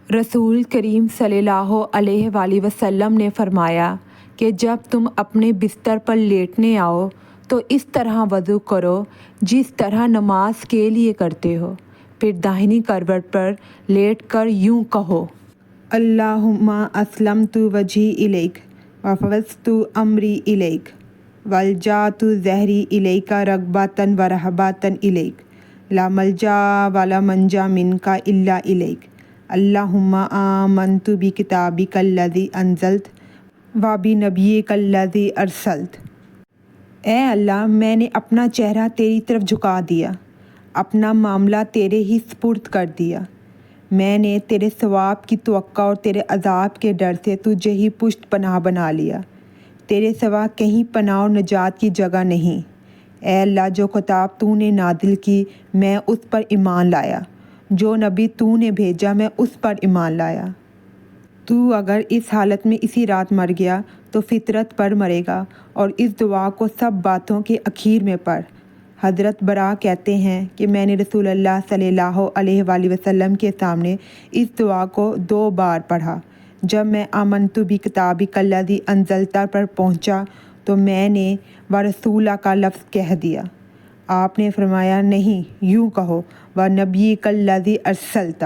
رسول کریم صلی اللہ علیہ وآلہ وسلم نے فرمایا کہ جب تم اپنے بستر پر لیٹنے آؤ تو اس طرح وضو کرو جس طرح نماز کے لیے کرتے ہو، پھر داہنی کروٹ پر لیٹ کر یوں کہو: اللہم اسلمت وجہی الیک وفوضت امری الیک والجأت ظہری الیک رغبۃ ورہبۃ الیک لا ملجا ولا منجا منک الا الیک اللہم آمنت بکتابک الذی انزلت وبنبیک الذی ارسلت۔ اے اللہ، میں نے اپنا چہرہ تیری طرف جھکا دیا، اپنا معاملہ تیرے ہی سپرد کر دیا۔ میں نے تیرے ثواب کی توقع اور تیرے عذاب کے ڈر سے تجھے ہی پشت پناہ بنا لیا۔ تیرے سوا کہیں پناہ اور نجات کی جگہ نہیں۔ اے اللہ، جو کتاب تو نے نازل کی میں اس پر ایمان لایا، جو نبی تو نے بھیجا میں اس پر ایمان لایا۔ تو اگر اس حالت میں اسی رات مر گیا تو فطرت پر مرے گا، اور اس دعا کو سب باتوں کے اخیر میں پڑھ۔ حضرت برا کہتے ہیں کہ میں نے رسول اللہ صلی اللہ علیہ وآلہ وسلم کے سامنے اس دعا کو 2 بار پڑھا۔ جب میں آمنت بکتابک الذی انزلت پر پہنچا تو میں نے ورسولک کا لفظ کہہ دیا۔ آپ نے فرمایا نہیں، یوں کہو ونبیک الذی ارسلت۔